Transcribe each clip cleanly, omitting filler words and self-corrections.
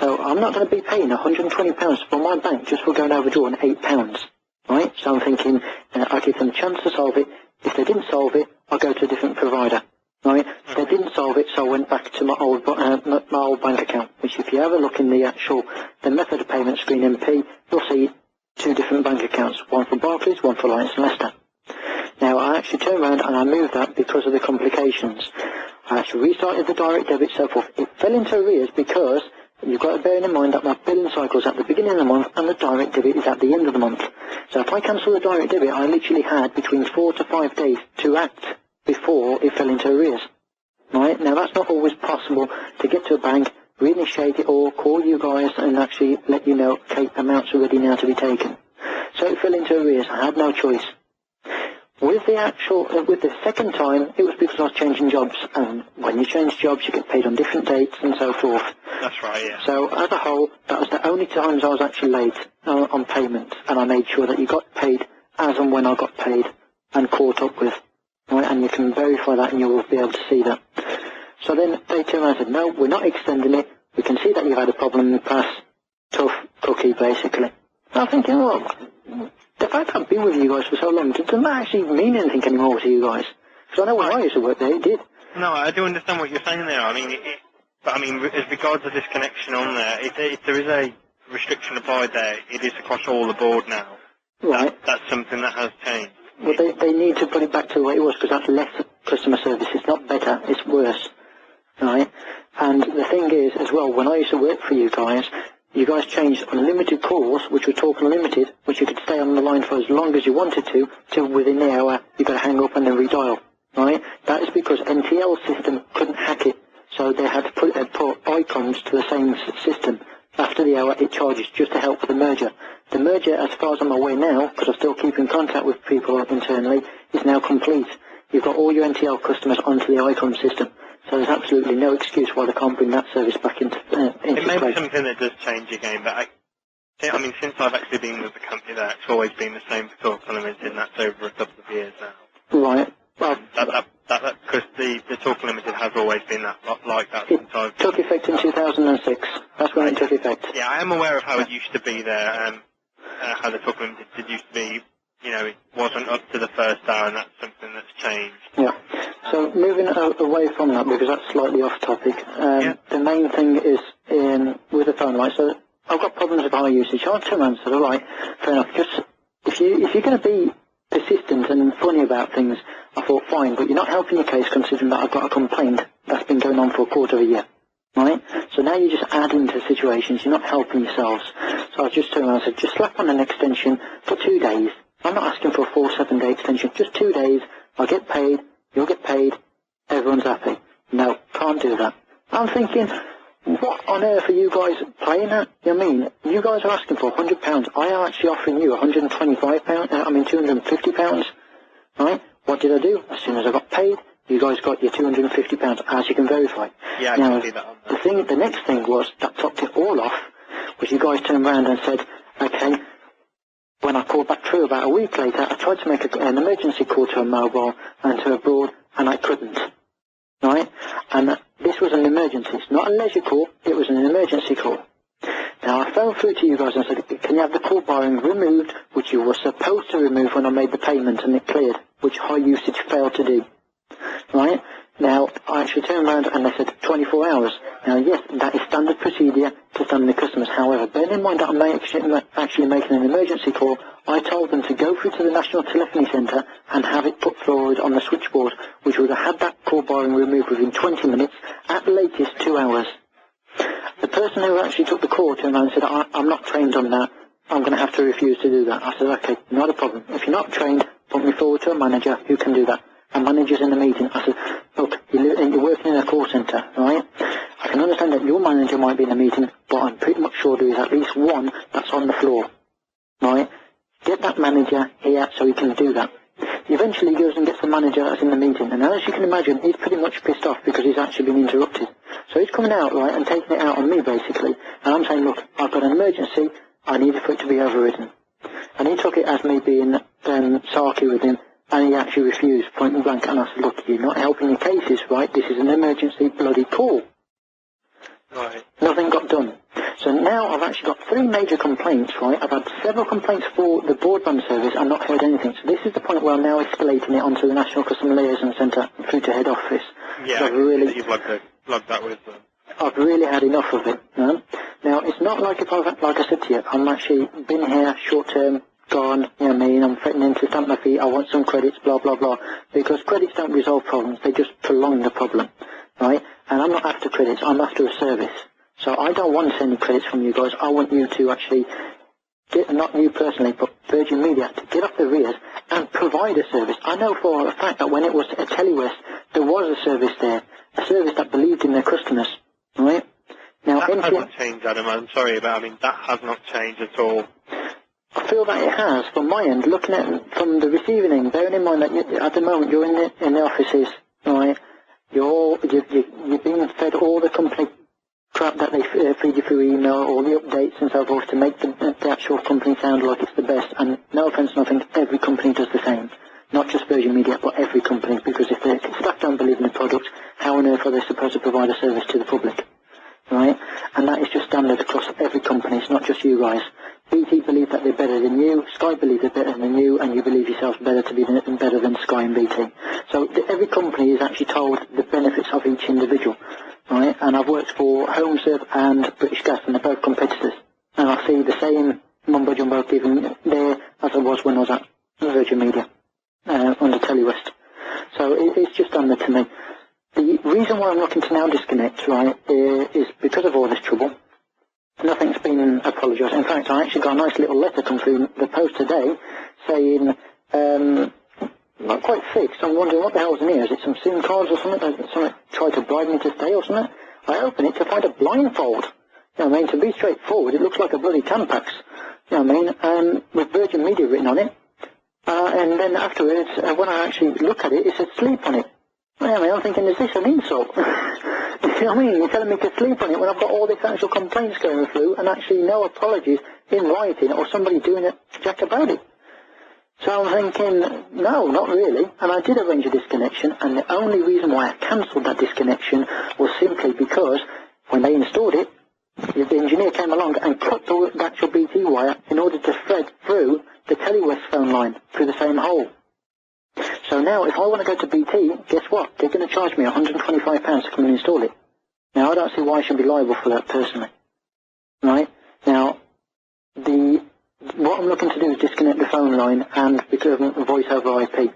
So I'm not going to be paying £120 for my bank just for going overdrawn £8, right? So I'm thinking, I'll give them a chance to solve it. If they didn't solve it, I'll go to a different provider, right? They didn't solve it, so I went back to my old bank account, which if you have a look in the method of payment screen MP, you'll see 2 different bank accounts, one for Barclays, one for Alliance and Leicester. Now, I actually turned around and I moved that because of the complications. I actually restarted the direct debit, so forth. It fell into arrears because you've got to bear in mind that my billing cycle is at the beginning of the month and the direct debit is at the end of the month. So if I cancel the direct debit, I literally had between 4 to 5 days to act before it fell into arrears. Right? Now, that's not always possible to get to a bank, reinitiate it, or call you guys and actually let you know, okay, amounts are ready now to be taken. So it fell into arrears. I had no choice. With the second time, it was because I was changing jobs, and when you change jobs, you get paid on different dates and so forth. That's right, yeah. So, as a whole, that was the only times I was actually late on payment, and I made sure that you got paid as and when I got paid and caught up with. Right? And you can verify that, and you will be able to see that. So then they turned around and said, no, we're not extending it. We can see that you've had a problem in the past. Tough cookie, basically. I'm thinking, well, the fact I've been with you guys for so long, doesn't that actually mean anything anymore to you guys? Because I know when I used to work there, it did. No, I do understand what you're saying there. I mean, but I mean, as regards to this connection on there, if there is a restriction applied there, it is across all the board now. Right. That's something that has changed. Well, they need to put it back to the way it was, because that's less customer service. It's not better, it's worse. Right? And the thing is, as well, when I used to work for you guys changed unlimited calls, which were talk unlimited, which you could stay on the line for as long as you wanted to within the hour, you've got to hang up and then redial. Right? That is because NTL's system couldn't hack it, so they had to put icons to the same system. After the hour, it charges just to help with the merger. The merger, as far as I'm aware now, because I still keep in contact with people internally, is now complete. You've got all your NTL customers onto the icon system. So there's absolutely no excuse why they can't bring that service back into play. It may be something that does change again, but I mean, since I've actually been with the company there, it's always been the same for Talk Unlimited, and that's over a couple of years now. Right. Well, because the Talk Unlimited has always been like that since I've... It took effect in 2006. That's when it took effect. Yeah, I am aware of how it used to be there, how the Talk Unlimited used to be. You know, it wasn't up to the first hour, and that's something that's changed. Yeah. So moving away from that, because that's slightly off topic, the main thing is with the phone line. So I've got problems with high usage. I turned around and said, all right, fair enough. Just if you're going to be persistent and funny about things, I thought fine, but you're not helping your case considering that I've got a complaint that's been going on for a quarter of a year. Right? So now you're just adding to situations. You're not helping yourselves. So I just turned around and said, just slap on an extension for 2 days. I'm not asking for a 4 7-day extension, just 2 days. I'll get paid, you'll get paid, everyone's happy. No, can't do that. I'm thinking, what on earth are you guys playing at? You know what I mean? You guys are asking for £100. I am actually offering you £250. Right? What did I do? As soon as I got paid, you guys got your £250, as you can verify. Yeah, I now, can see that on there. The next thing was, that topped it all off, was you guys turned around and said, okay, when I called back through about a week later, I tried to make an emergency call to a mobile and to abroad, and I couldn't. Right? And this was an emergency. It's not a leisure call, it was an emergency call. Now, I fell through to you guys and said, can you have the call barring removed, which you were supposed to remove when I made the payment and it cleared, which high usage failed to do. Right? Now, I actually turned around and they said 24 hours. Now, yes, that is standard procedure to standard customers. However, bear in mind that I'm actually making an emergency call. I told them to go through to the National Telephony Centre and have it put forward on the switchboard, which would have had that call barring removed within 20 minutes, at the latest 2 hours. The person who actually took the call turned around and said, I'm not trained on that. I'm going to have to refuse to do that. I said, okay, not a problem. If you're not trained, put me forward to a manager who can do that. A manager's in the meeting. I said, look, you're working in a call centre, right? I can understand that your manager might be in the meeting, but I'm pretty much sure there is at least one that's on the floor, right? Get that manager here so he can do that. He eventually goes and gets the manager that's in the meeting, and as you can imagine, he's pretty much pissed off because he's actually been interrupted. So he's coming out, right, and taking it out on me, basically. And I'm saying, look, I've got an emergency, I need for it to be overridden. And he took it as me being sarky with him, and he actually refused, point blank. And I said, look, you're not helping your cases, right? This is an emergency bloody call. Right. Nothing got done. And now I've actually got 3 major complaints, right? I've had several complaints for the broadband service and not heard anything. So this is the point where I'm now escalating it onto the National Customer Liaison Centre through to head office. Yeah, you've logged that with them. I've really had enough of it. No? Now, it's not like like I said to you, I'm actually been here short term, gone, you know what I mean, I'm threatening to stamp my feet, I want some credits, blah, blah, blah. Because credits don't resolve problems, they just prolong the problem, right? And I'm not after credits, I'm after a service. So I don't want any credits from you guys, I want you to actually, not you personally, but Virgin Media, to get off the rears and provide a service. I know for a fact that when it was at Telewest, there was a service there, a service that believed in their customers, right? Now, that hasn't changed, Adam. I'm sorry, but I mean, that has not changed at all. I feel that it has, from my end, looking at it from the receiving end, bearing in mind that at the moment you're in the offices, right? You're being fed all the company crap that they feed you through email, all the updates and so forth to make the actual company sound like it's the best. And no offence, nothing, every company does the same. Not just Virgin Media, but every company, because if the staff don't believe in the product, how on earth are they supposed to provide a service to the public? Right? And that is just standard across every company, it's not just you guys. BT believe that they're better than you, Sky believe they're better than you, and you believe yourselves better than Sky and BT. So every company is actually told the benefits of each individual. Right? And I've worked for HomeServe and British Gas, and they're both competitors. And I see the same mumbo-jumbo given there as I was when I was at Virgin Media, under Telewest. So it's just under to me. The reason why I'm looking to now disconnect, right, is because of all this trouble. Nothing's been apologised. In fact, I actually got a nice little letter come through the post today saying, not quite fixed. I'm wondering what the hell's in here. Is it some SIM cards or something? Someone tried to bribe me to stay or something? I open it to find a blindfold. You know what I mean? To be straightforward, it looks like a bloody Tampax. You know what I mean? With Virgin Media written on it. And then afterwards, when I actually look at it, it said sleep on it. You know what I mean? I'm thinking, is this an insult? You know what I mean? You're telling me to sleep on it when I've got all these actual complaints going through and actually no apologies in writing or somebody doing a jack about it. So I'm thinking, no, not really. And I did arrange a disconnection, and the only reason why I cancelled that disconnection was simply because when they installed it, the engineer came along and cut the actual BT wire in order to thread through the Telewest phone line through the same hole. So now, if I want to go to BT, guess what? They're going to charge me £125 to come and install it. Now, I don't see why I should be liable for that personally. Right? Now, what I'm looking to do is disconnect the phone line and become voice over IP.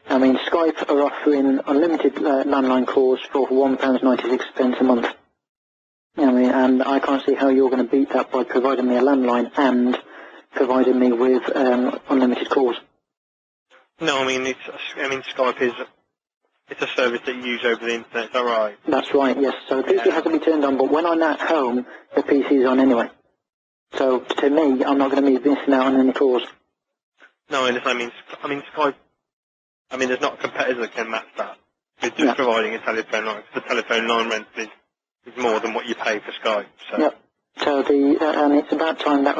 I mean, Skype are offering unlimited landline calls for £1.96 a month. You know what I mean? And I can't see how you're going to beat that by providing me a landline and providing me with unlimited calls. No, I mean, Skype is a service that you use over the internet, is that right? That's right, yes. So the PC has to be turned on, but when I'm at home, the PC is on anyway. So to me, I'm not going to be missing out on any calls. No, I mean, Skype, I mean, there's not a competitor that can match that. It's just providing a telephone line. The telephone line rent is more than what you pay for Skype. So. Yep. So and it's about time that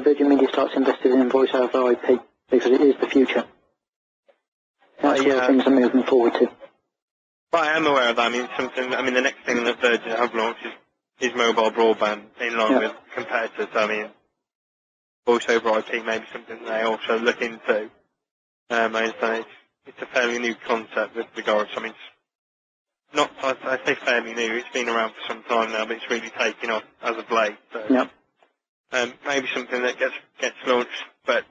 Virgin Media starts investing in voice over IP, because it is the future. That's where things are moving forward to. But I am aware of that. I mean, the next thing that Virgin have launched is mobile broadband in line with competitors. I mean, voice over IP may be something they also look into. I understand it's a fairly new concept with regards. I mean, I say fairly new. It's been around for some time now, but it's really taken off as of late. So, maybe something that gets launched, but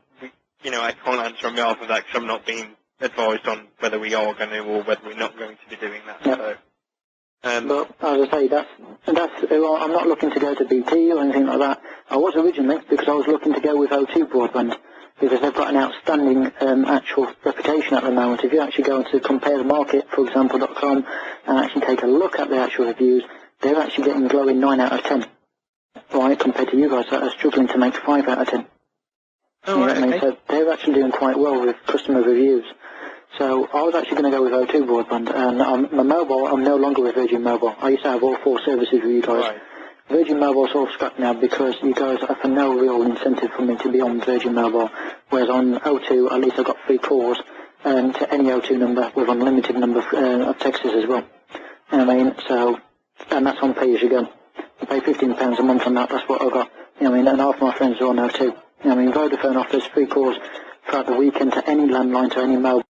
I can't answer on behalf of that because I'm not being advised on whether we are going to or whether we're not going to be doing that. Yep. So, but as I say, that's I'm not looking to go to BT or anything like that. I was originally because I was looking to go with O2 broadband because they've got an outstanding actual reputation at the moment. If you actually go into compare the market, for example.com, and actually take a look at the actual reviews, they're actually getting glowing 9 out of 10, right? Compared to you guys that are struggling to make 5 out of 10. Oh, right, okay. So they're actually doing quite well with customer reviews. So I was actually going to go with O2 broadband, and on my mobile, I'm no longer with Virgin Mobile. I used to have all 4 services with you guys. Right. Virgin Mobile's all scrapped now because you guys offer no real incentive for me to be on Virgin Mobile, whereas on O2, at least I got free calls to any O2 number with unlimited number of texts as well. You know what I mean? So, and that's on pay as you go. You pay £15 a month on that, that's what I got. You know what I mean? And half my friends are on now too. You know what I mean? Vodafone offers free calls throughout the weekend to any landline, to any mobile.